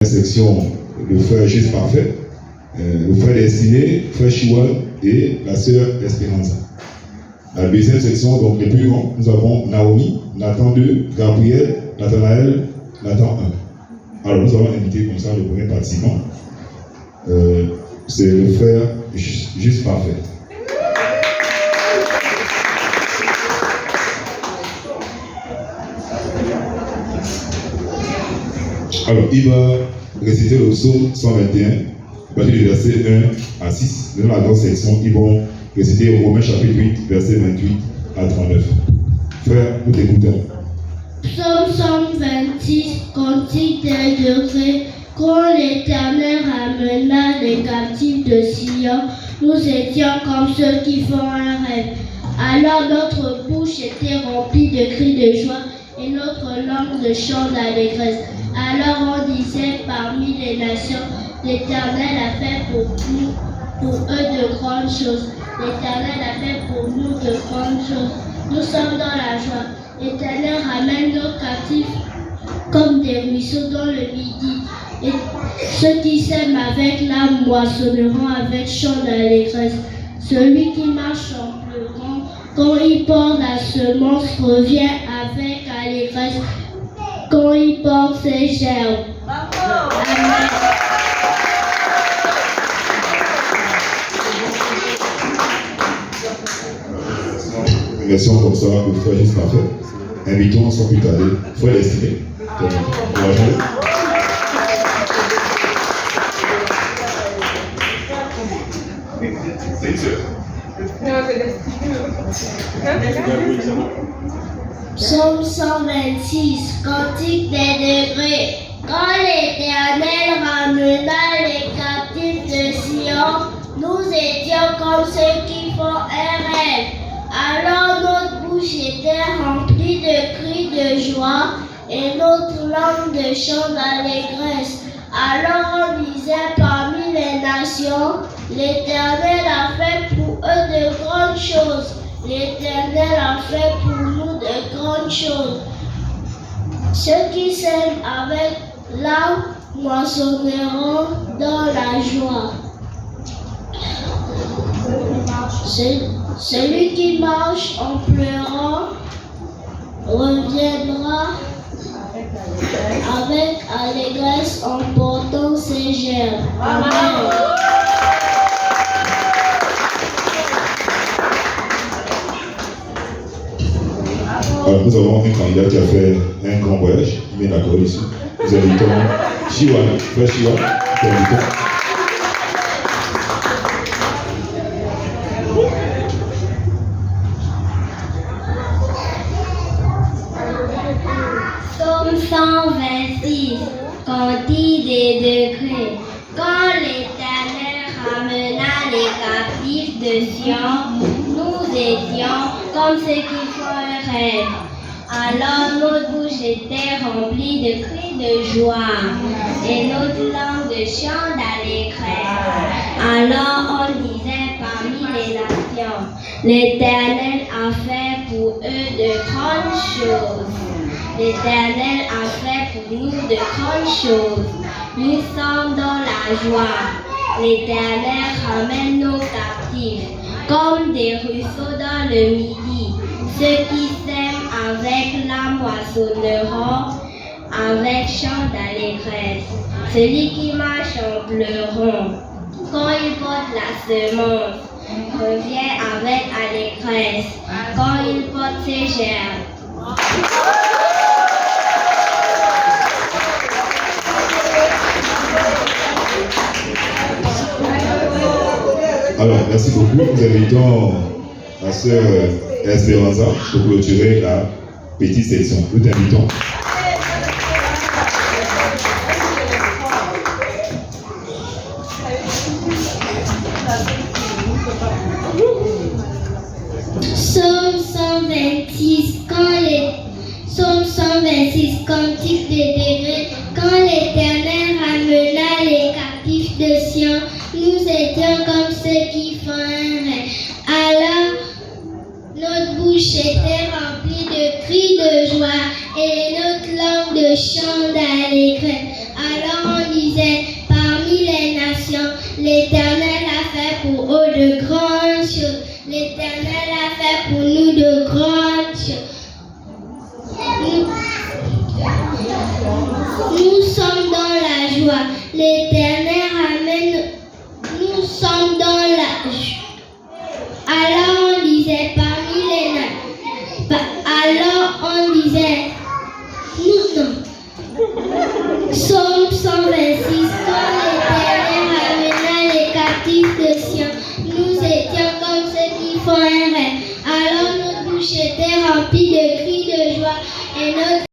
Section le frère Juste Parfait, le frère Destiné, frère Chouan et la sœur Espéranza. La deuxième section, donc les plus grands, nous avons Naomi, Nathan 2, Gabriel, Nathanaël, Nathan 1. Alors nous avons invité comme ça le premier participant. C'est le frère Juste Parfait. Alors, il va réciter le psaume 121, à partir du verset 1 à 6. Dans la grande section, ils vont réciter Romains chapitre 8, verset 28 à 39. Frère, nous t'écoutons. Psaume 126, cantique des degrés. Quand l'Éternel ramena les captifs de Sion, nous étions comme ceux qui font un rêve. Alors notre bouche était remplie de cris de joie et notre langue de chants d'allégresse. Alors on disait parmi les nations, l'Éternel a fait pour eux de grandes choses. L'Éternel a fait pour nous de grandes choses. Nous sommes dans la joie. L'Éternel ramène nos captifs comme des ruisseaux dans le midi. Et ceux qui sèment avec l'âme moissonneront avec chant d'allégresse. Celui qui marche en pleurant, quand il porte la semence, revient avec allégresse. Quand il porte ses gerbes. Amen. Merci comme ça, le frère Juste Parfait. Invitons sans plus tarder, frère Destiné. Psaume 126, cantique des degrés. Quand l'Éternel ramena les captifs de Sion, nous étions comme ceux qui font un rêve. Alors notre bouche était remplie de cris de joie et notre langue de chants d'allégresse. Alors on disait parmi les nations, l'Éternel a fait pour eux de grandes choses. L'Éternel a fait pour nous de grandes choses. Ceux qui sèment avec l'âme moissonneront dans la joie. Celui qui marche en pleurant reviendra avec allégresse en portant ses gerbes. Amen. Alors, nous avons un candidat qui a fait un grand voyage, qui vient d'accord ici. Nous invitons Chiwan, frère Chiwan, nous invitons. Psaume 126, cantique des degrés. Quand l'Éternel ramena les captifs de Sion, nous étions comme ceux qui font un rêve. Alors notre bouche était remplie de cris de joie et notre langue de chants d'allégresse. Alors on disait parmi les nations, l'Éternel a fait pour eux de grandes choses. L'Éternel a fait pour nous de grandes choses. Nous sommes dans la joie. L'Éternel ramène nos captifs comme des ruisseaux dans le midi. Ceux qui sèment avec l'âme moissonneront avec chant d'allégresse. Celui qui marche en pleurant, quand il porte la semence, revient avec allégresse. Quand il porte ses gerbes. Alors, merci beaucoup. Nous invitons la sœur Espéranza pour clôturer la petite section. Nous t'invitons. Psaume 126, Psaume 126, cantique des degrés. Quand l'Éternel ramena les captifs de Sion, nous étions comme ceux qui font un rêve. Alors notre bouche était remplie de cris de joie et nos disait, parmi les nations, l'Éternel a fait pour eux de grandes choses. L'Éternel a fait pour nous de grandes choses. Nous sommes dans la joie. L'Éternel ramène. Nous sommes dans la joie. Alors on disait pas.